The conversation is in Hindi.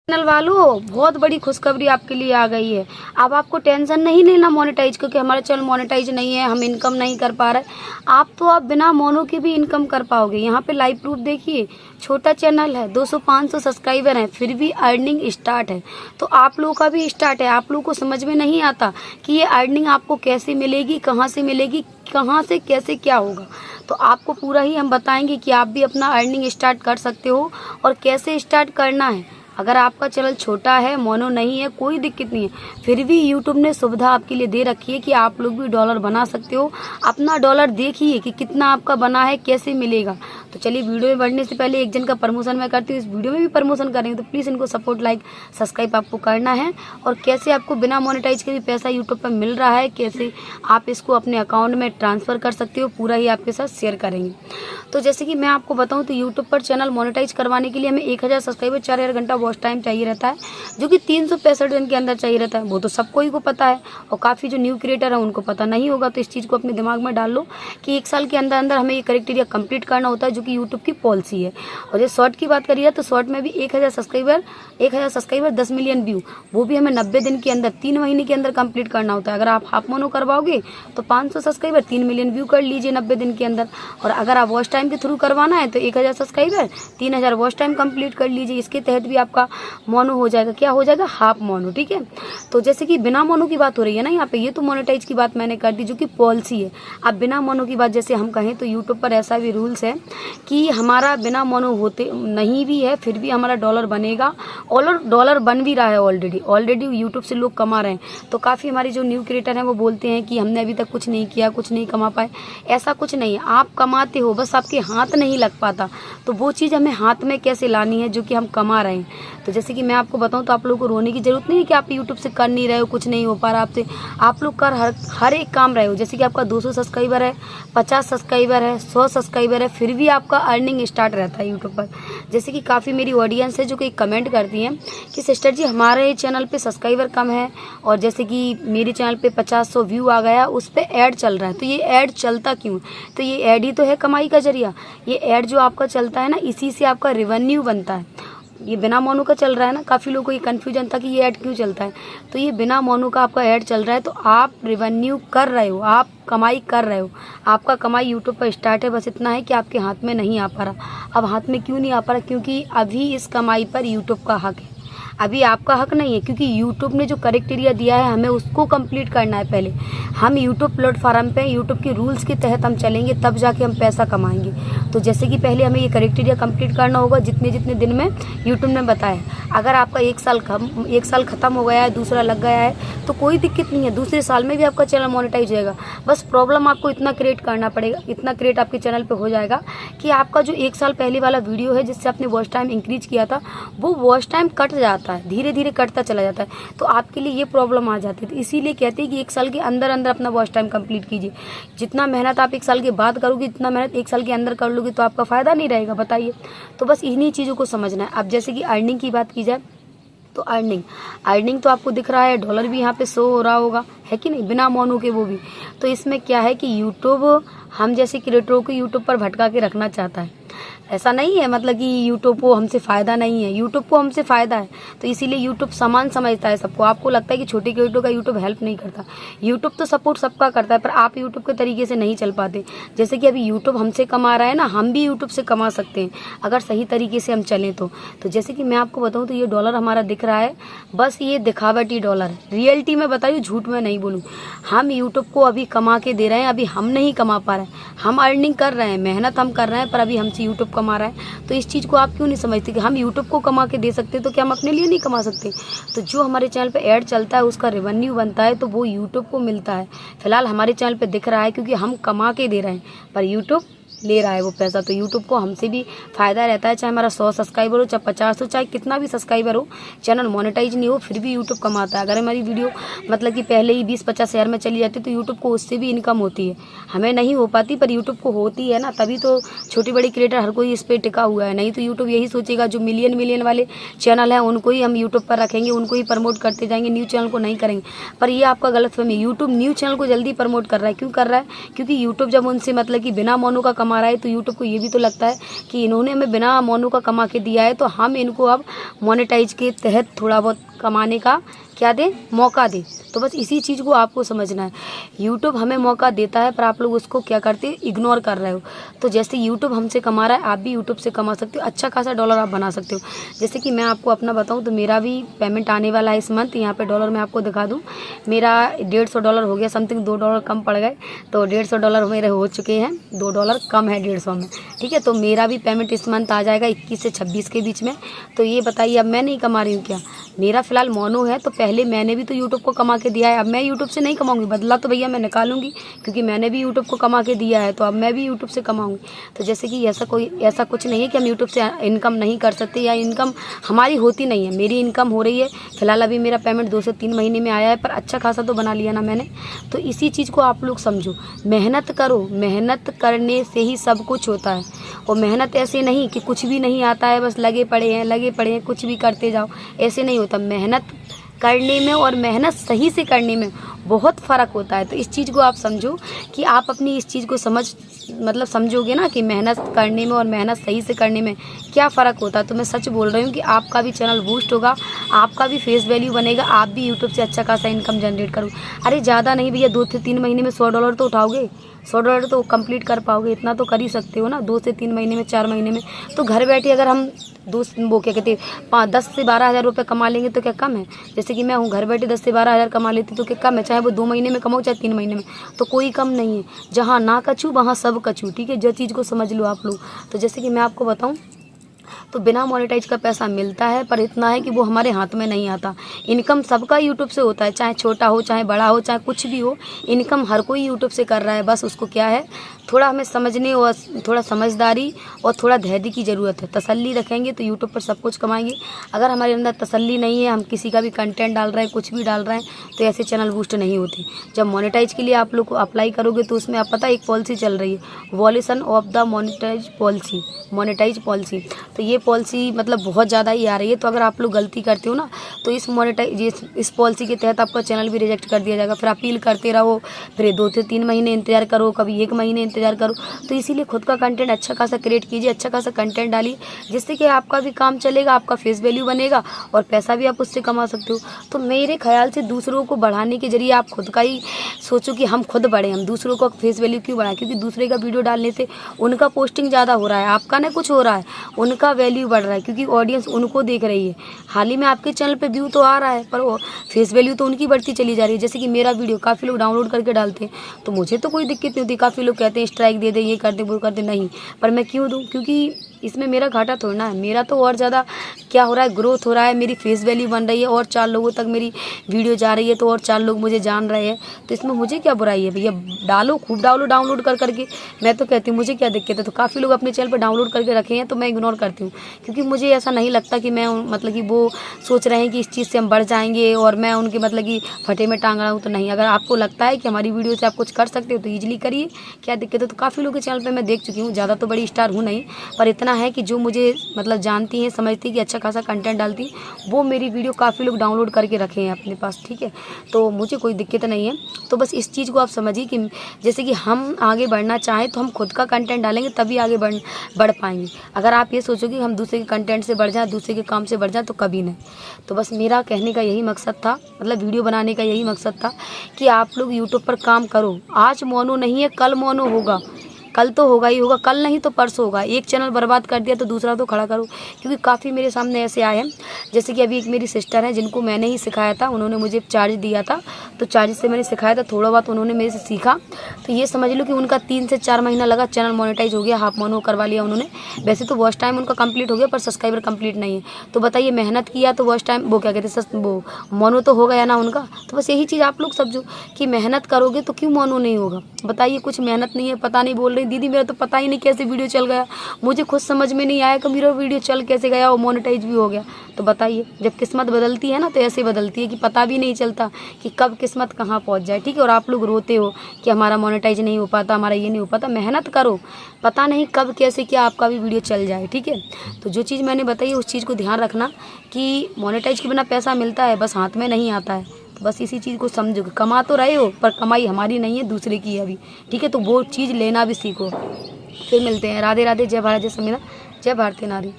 चैनल वालों, बहुत बड़ी खुशखबरी आपके लिए आ गई है। अब आपको टेंशन नहीं लेना मोनेटाइज, क्योंकि हमारा चैनल मोनेटाइज नहीं है, हम इनकम नहीं कर पा रहे। आप बिना मोनो के भी इनकम कर पाओगे। यहाँ पे लाइव प्रूफ देखिए, छोटा चैनल है, 200-500 सब्सक्राइबर हैं, फिर भी अर्निंग स्टार्ट है। तो आप लोगों का भी स्टार्ट है। आप लोगों को समझ में नहीं आता कि ये अर्निंग आपको कैसे मिलेगी, कहाँ से मिलेगी, कहाँ से कैसे क्या होगा। तो आपको पूरा ही हम बताएंगे कि आप भी अपना अर्निंग स्टार्ट कर सकते हो और कैसे स्टार्ट करना है। अगर आपका चैनल छोटा है, मोनो नहीं है, कोई दिक्कत नहीं है, फिर भी यूट्यूब ने सुविधा आपके लिए दे रखी है कि आप लोग भी डॉलर बना सकते हो। अपना डॉलर देखिए कि कितना आपका बना है, कैसे मिलेगा। तो चलिए, वीडियो में बढ़ने से पहले एक जन का प्रमोशन मैं करती हूँ, इस वीडियो में भी प्रमोशन करेंगे, तो प्लीज़ इनको सपोर्ट, लाइक, सब्सक्राइब आपको करना है। और कैसे आपको बिना मोनेटाइज के भी पैसा यूट्यूब पर मिल रहा है, कैसे आप इसको अपने अकाउंट में ट्रांसफ़र कर सकते हो, पूरा ही आपके साथ शेयर करेंगे। तो जैसे कि मैं आपको बताऊं, तो यूट्यूब पर चैनल मोनेटाइज करवाने के लिए हमें 1000 सब्सक्राइबर, 4000 घंटा वॉच टाइम चाहिए रहता है, जो कि 365 दिन के अंदर चाहिए रहता है। वो तो सबको ही को पता है, और काफ़ी जो न्यू क्रिएटर है उनको पता नहीं होगा। तो इस चीज़ को अपने दिमाग में डाल लो कि 1 साल के अंदर अंदर हमें ये क्राइटेरिया कंप्लीट करना होता है, जो कि यूट्यूब की पॉलिसी है। और ये शॉर्ट की बात करिए तो शॉर्ट में भी 1000 सब्सक्राइबर 10 मिलियन व्यू, वो भी हमें 90 दिन के अंदर, 3 महीने के अंदर कंप्लीट करना होता है। अगर आप हाफ मोनो करवाओगे तो 500 सब्सक्राइबर 3 मिलियन व्यू कर लीजिए 90 दिन के अंदर। और अगर आप वॉच टाइम के थ्रू करवाना है तो 1000 सब्सक्राइबर 3000 वॉच टाइम कंप्लीट कर लीजिए। इसके तहत भी आपका मोनो हो जाएगा। क्या हो जाएगा? Half mono. ठीक है। तो जैसे कि बिना मोनो की बात हो रही है ना यहाँ पे, ये तो मोनेटाइज की बात मैंने कर दी, जो कि पॉलिसी है। अब बिना मोनो की बात जैसे हम कहें तो यूट्यूब पर ऐसा भी रूल्स है कि हमारा बिना मोनो होते नहीं भी है, फिर भी हमारा डॉलर बनेगा। और डॉलर बन भी रहा है ऑलरेडी यूट्यूब से लोग कमा रहे हैं। तो काफ़ी हमारे जो न्यू क्रिएटर हैं वो बोलते हैं कि हमने अभी तक कुछ नहीं किया, कुछ नहीं कमा पाए। ऐसा कुछ नहीं है, आप कमाते हो, बस आपके हाथ नहीं लग पाता। तो वो चीज़ हमें हाथ में कैसे लानी है जो कि हम कमा रहे हैं। तो जैसे कि मैं आपको बताऊं, तो आप लोगों को रोने की जरूरत नहीं है कि आप यूट्यूब से कर नहीं रहे हो, कुछ नहीं हो पा रहा आपसे। आप लोग कर हर एक काम रहे हो। जैसे कि आपका 200 सब्सक्राइबर है, 50 सब्सक्राइबर है, 100 सब्सक्राइबर है, फिर भी आपका अर्निंग स्टार्ट रहता है यूट्यूब पर। जैसे कि काफ़ी मेरी ऑडियंस है जो कि कमेंट करती हैं कि सिस्टर जी हमारे चैनल पे सब्सक्राइबर कम है, और जैसे कि मेरे चैनल पे 50-100 व्यू आ गया, उस पर ऐड चल रहा है। तो ये ऐड चलता क्यों? तो ये ऐड ही तो है कमाई का जरिया। ये ऐड जो आपका चलता है ना, इसी से आपका रेवेन्यू बनता है। ये बिना मोनो का चल रहा है ना, काफ़ी लोगों को ये कन्फ्यूजन था कि ये ऐड क्यों चलता है। तो ये बिना मोनो का आपका ऐड चल रहा है, तो आप रेवेन्यू कर रहे हो, आप कमाई कर रहे हो। आपका कमाई यूट्यूब पर स्टार्ट है, बस इतना है कि आपके हाथ में नहीं आ पा रहा। अब हाथ में क्यों नहीं आ पा रहा? क्योंकि अभी इस कमाई पर यूट्यूब का हक है, अभी आपका हक नहीं है। क्योंकि यूट्यूब ने जो क्राइटेरिया दिया है, हमें उसको कंप्लीट करना है पहले। हम यूट्यूब प्लेटफॉर्म पे यूट्यूब के रूल्स के तहत हम चलेंगे, तब जाके हम पैसा कमाएंगे। तो जैसे कि पहले हमें ये क्राइटेरिया कंप्लीट करना होगा जितने जितने दिन में यूट्यूब ने बताया। अगर आपका 1 साल ख़त्म हो गया है, दूसरा लग गया है, तो कोई दिक्कत नहीं है, दूसरे साल में भी आपका चैनल मोनेटाइज हो जाएगा। बस प्रॉब्लम आपको इतना क्रिएट करना पड़ेगा, इतना क्रिएट आपके चैनल पे हो जाएगा कि आपका जो 1 साल पहले वाला वीडियो है जिससे आपने वॉच टाइम इंक्रीज किया था, वो वॉच टाइम कट जाता है, धीरे धीरे कटता चला जाता है। तो आपके लिए ये प्रॉब्लम आ जाती है। तो इसीलिए कहते हैं कि 1 साल के अंदर अंदर अपना वॉच टाइम कंप्लीट कीजिए। जितना मेहनत आप 1 साल के बाद करोगे, जितना मेहनत 1 साल के अंदर कर लोगे, तो आपका फ़ायदा नहीं रहेगा, बताइए। तो बस इन्हीं चीज़ों को समझना है। अब जैसे कि अर्निंग की बात की जाए, तो अर्निंग तो आपको दिख रहा है, डॉलर भी यहाँ पे शो हो रहा होगा, है कि नहीं, बिना मोनो के वो भी। तो इसमें क्या है कि यूट्यूब हम जैसे क्रिएटरों को यूट्यूब पर भटका के रखना चाहता है। ऐसा नहीं है मतलब कि यूट्यूब को हमसे फ़ायदा नहीं है, यूट्यूब को हमसे फ़ायदा है। तो इसीलिए यूट्यूब समान समझता है सबको। आपको लगता है कि छोटे क्रिएटरों का यूट्यूब हेल्प नहीं करता, यूट्यूब तो सपोर्ट सबका करता है, पर आप यूट्यूब के तरीके से नहीं चल पाते। जैसे कि अभी यूट्यूब हमसे कमा रहा है ना, हम भी यूट्यूब से कमा सकते हैं अगर सही तरीके से हम चलें तो। जैसे कि मैं आपको बताऊँ, तो ये डॉलर हमारा दिख रहा है, बस ये दिखावटी डॉलर है। रियलिटी में बताइए, झूठ में नहीं बोलूँ, हम यूट्यूब को अभी कमा के दे रहे हैं, अभी हम नहीं कमा पा रहे हैं। हम अर्निंग कर रहे हैं, मेहनत हम कर रहे हैं, पर अभी हमसे यूट्यूब कमा रहा है। तो इस चीज़ को आप क्यों नहीं समझते कि हम यूट्यूब को कमा के दे सकते, तो क्या हम अपने लिए नहीं कमा सकते? तो जो हमारे चैनल पे ऐड चलता है, उसका रेवेन्यू बनता है, तो वो यूट्यूब को मिलता है। फिलहाल हमारे चैनल पे दिख रहा है क्योंकि हम कमा के दे रहे हैं, पर यूट्यूब ले रहा है वो पैसा। तो यूट्यूब को हमसे भी फ़ायदा रहता है, चाहे हमारा 100 सब्सक्राइबर हो, चाहे 50 हो, चाहे कितना भी सब्सक्राइबर हो, चैनल मोनेटाइज नहीं हो, फिर भी यूट्यूब कमाता है। अगर हमारी वीडियो मतलब कि पहले ही 20-50 शेयर में चली जाती है, तो यूट्यूब को उससे भी इनकम होती है। हमें नहीं हो पाती, पर यूट्यूब को होती है ना, तभी तो छोटी बड़ी क्रिएटर हर कोई इस पर टिका हुआ है। नहीं तो यूट्यूब यही सोचेगा जो मिलियन वाले चैनल हैं उनको ही हम यूट्यूब पर रखेंगे, उनको ही प्रमोट करते जाएंगे, न्यू चैनल को नहीं करेंगे। पर ये आपका गलतफहमी, यूट्यूब न्यू चैनल को जल्दी प्रमोट कर रहा है। क्यों कर रहा है? क्योंकि यूट्यूब जब उनसे मतलब कि बिना मोनो का इनकम आ रहा है तो यूट्यूब को ये भी तो लगता है कि इन्होंने हमें बिना मोनो का कमा के दिया है, तो हम इनको अब मोनेटाइज के तहत थोड़ा बहुत कमाने का क्या दें, मौका दें। तो बस इसी चीज़ को आपको समझना है। यूट्यूब हमें मौका देता है पर आप लोग उसको क्या करते हैं, इग्नोर कर रहे हो। तो जैसे यूट्यूब हमसे कमा रहा है, आप भी यूट्यूब से कमा सकते हो, अच्छा खासा डॉलर आप बना सकते हो। जैसे कि मैं आपको अपना बताऊं तो मेरा भी पेमेंट आने वाला है इस मंथ। यहाँ पे डॉलर मैं आपको दिखा दूँ, मेरा $150 हो गया, समथिंग $2 कम पड़ गए, तो $150 मेरे हो चुके हैं, $2 कम है 150 में, ठीक है। तो मेरा भी पेमेंट इस मंथ आ जाएगा 21 से 26 के बीच में। तो ये बताइए अब मैं नहीं कमा रही हूँ क्या? मेरा फिलहाल मोनो है, तो पहले मैंने भी तो यूट्यूब को कमा के दिया है, अब मैं यूट्यूब से नहीं कमाऊंगी, बदला तो भैया मैं निकालूंगी, क्योंकि मैंने भी यूट्यूब को कमा के दिया है, तो अब मैं भी यूट्यूब से कमाऊंगी। तो जैसे कि ऐसा कुछ नहीं है कि हम यूट्यूब से इनकम नहीं कर सकते या इनकम हमारी होती नहीं है। मेरी इनकम हो रही है, फिलहाल अभी मेरा पेमेंट 2 से 3 महीने में आया है, पर अच्छा खासा तो बना लिया ना मैंने। तो इसी चीज़ को आप लोग समझो, मेहनत करो, मेहनत करने से ही सब कुछ होता है। और मेहनत ऐसे नहीं कि कुछ भी नहीं आता है, बस लगे पड़े हैं कुछ भी करते जाओ, ऐसे नहीं होता। मेहनत करने में और मेहनत सही से करने में बहुत फ़र्क होता है। तो इस चीज़ को आप समझो कि आप अपनी इस चीज़ को समझोगे ना कि मेहनत करने में और मेहनत सही से करने में क्या फ़र्क होता है। तो मैं सच बोल रही हूँ कि आपका भी चैनल बूस्ट होगा, आपका भी फेस वैल्यू बनेगा, आप भी यूट्यूब से अच्छा खासा इनकम जनरेट करो। अरे ज़्यादा नहीं भैया, 2 से 3 महीने में $100 तो उठाओगे, $100 तो कंप्लीट कर पाओगे, इतना तो कर ही सकते हो ना, 2 से 3 महीने में, 4 महीने में। तो घर बैठे अगर हम वो क्या कहते हैं 10 से 12 हज़ार रुपये कमा लेंगे तो क्या कम है? जैसे कि मैं हूँ, घर बैठे 10 से 12 हज़ार कमा लेती तो क्या कम है? चाहे वो 2 महीने में कमाऊँ चाहे 3 महीने में, तो कोई कम नहीं है। जहाँ ना कछू वहाँ सब कछू, ठीक है, जो चीज़ को समझ लो आप लोग। तो जैसे कि मैं आपको बताऊँ तो बिना मोनेटाइज का पैसा मिलता है, पर इतना है कि वो हमारे हाथ में नहीं आता। इनकम सबका यूट्यूब से होता है, चाहे छोटा हो, चाहे बड़ा हो, चाहे कुछ भी हो, इनकम हर कोई यूट्यूब से कर रहा है। बस उसको क्या है, थोड़ा हमें समझने और थोड़ा समझदारी और थोड़ा धैर्य की ज़रूरत है। तसल्ली रखेंगे तो यूट्यूब पर सब कुछ कमाएंगे। अगर हमारे अंदर तसल्ली नहीं है, हम किसी का भी कंटेंट डाल रहे हैं, कुछ भी डाल रहे हैं, तो ऐसे चैनल बूस्ट नहीं होते। जब मोनेटाइज के लिए आप लोग को अप्लाई करोगे तो उसमें आप पता एक पॉलिसी चल रही है, evolution of the monetize policy. तो ये पॉलिसी मतलब बहुत ज़्यादा ही आ रही है। तो अगर आप लोग गलती करते हो ना तो इस पॉलिसी के तहत आपका चैनल भी रिजेक्ट कर दिया जाएगा। फिर अपील करते रहो, फिर 2 से 3 महीने इंतजार करो, कभी 1 महीने इंतजार करो। तो इसीलिए खुद का कंटेंट अच्छा खासा क्रिएट कीजिए, अच्छा खासा कंटेंट डालिए, जिससे कि आपका भी काम चलेगा, आपका फेस वैल्यू बनेगा और पैसा भी आप उससे कमा सकते हो। तो मेरे ख्याल से दूसरों को बढ़ाने के जरिए आप खुद का ही सोचो कि हम खुद बढ़े, हम दूसरों का फेस वैल्यू क्यों बढ़ाएं? क्योंकि दूसरे का वीडियो डालने से उनका पोस्टिंग ज़्यादा हो रहा है, आपका ना कुछ हो रहा है, उनका वैल्यू बढ़ रहा है, क्योंकि ऑडियंस उनको देख रही है। हाल ही में आपके चैनल पे व्यू तो आ रहा है, पर वो फेस वैल्यू तो उनकी बढ़ती चली जा रही है। जैसे कि मेरा वीडियो काफ़ी लोग डाउनलोड करके डालते हैं, तो मुझे तो कोई दिक्कत नहीं होती। काफ़ी लोग कहते हैं स्ट्राइक दे दे, ये कर दे, वो कर दे, नहीं, पर मैं क्यों दूँ? क्योंकि इसमें मेरा घाटा थोड़ा है, मेरा तो और ज़्यादा क्या हो रहा है, ग्रोथ हो रहा है, मेरी फेस वैल्यू बन रही है और 4 लोगों तक मेरी वीडियो जा रही है, तो और 4 लोग मुझे जान रहे हैं। तो इसमें मुझे क्या बुराई है भैया? डालो, खूब डालो डाउनलोड कर करके, मैं तो कहती हूँ मुझे क्या दिक्कत है। तो काफ़ी लोग अपने चैनल पर डाउनलोड करके रखे हैं, तो मैं इग्नोर करती हूँ, क्योंकि मुझे ऐसा नहीं लगता कि मैं मतलब कि वो सोच रहे हैं कि इस चीज़ से हम बढ़ जाएंगे और मैं उनके मतलब कि फटे में टांग रहा हूँ। तो नहीं, अगर आपको लगता है कि हमारी वीडियो से आप कुछ कर सकते हो तो ईजिली करिए, क्या दिक्कत है? तो काफ़ी लोगों के चैनल पर मैं देख चुकी हूँ, ज़्यादा तो बड़ी स्टार हूँ नहीं, पर इतना है कि जो मुझे मतलब जानती हैं, समझती हैं कि अच्छा खासा कंटेंट डालती, वो मेरी वीडियो काफ़ी लोग डाउनलोड करके रखे हैं अपने पास, ठीक है। तो मुझे कोई दिक्कत नहीं है। तो बस इस चीज़ को आप समझिए कि जैसे कि हम आगे बढ़ना चाहें तो हम खुद का कंटेंट डालेंगे तभी आगे बढ़ पाएंगे। अगर आप ये सोचोगे कि हम दूसरे के कंटेंट से बढ़ जाएं, दूसरे के काम से बढ़ जाएं, तो कभी नहीं। तो बस मेरा कहने का यही मकसद था, मतलब वीडियो बनाने का यही मकसद था कि आप लोग यूट्यूब पर काम करो। आज मोनो नहीं है, कल मोनो होगा, कल तो होगा ही होगा, कल नहीं तो परसों होगा। एक चैनल बर्बाद कर दिया तो दूसरा तो खड़ा करो, क्योंकि काफ़ी मेरे सामने ऐसे आए हैं। जैसे कि अभी एक मेरी सिस्टर है जिनको मैंने ही सिखाया था, उन्होंने मुझे चार्ज दिया था, तो चार्ज से मैंने सिखाया था, थोड़ा बहुत उन्होंने मेरे से सीखा। तो ये समझ लो कि उनका 3 से 4 महीना लगा, चैनल मोनेटाइज हो गया, हाफ मोनो करवा लिया उन्होंने। वैसे तो वॉच टाइम उनका कंप्लीट हो गया, पर सब्सक्राइबर कंप्लीट नहीं है। तो बताइए, मेहनत किया तो वॉच टाइम वो क्या कहते हैं वो मोनो तो हो गया ना उनका। तो बस यही चीज़ आप लोग समझो कि मेहनत करोगे तो क्यों मोनो नहीं होगा? बताइए, कुछ मेहनत नहीं है, पता नहीं बोल रही दीदी मेरा तो पता ही नहीं कैसे वीडियो चल गया, मुझे खुद समझ में नहीं आया कि मेरा वीडियो चल कैसे गया और मोनेटाइज भी हो गया। तो बताइए, जब किस्मत बदलती है ना तो ऐसे बदलती है कि पता भी नहीं चलता कि कब किस्मत कहाँ पहुँच जाए, ठीक है। और आप लोग रोते हो कि हमारा मोनेटाइज नहीं हो पाता, हमारा ये नहीं हो पाता। मेहनत करो, पता नहीं कब कैसे क्या आपका भी वीडियो चल जाए, ठीक है। तो जो चीज़ मैंने बताई उस चीज़ को ध्यान रखना कि मोनेटाइज के बिना पैसा मिलता है, बस हाथ में नहीं आता है। तो बस इसी चीज़ को समझो, कमा तो रहे हो पर कमाई हमारी नहीं है, दूसरे की है अभी, ठीक है। तो वो चीज़ लेना भी सीखो। फिर मिलते हैं। राधे राधे, जय भारत, जय संविधान, जय भारतीय नारी।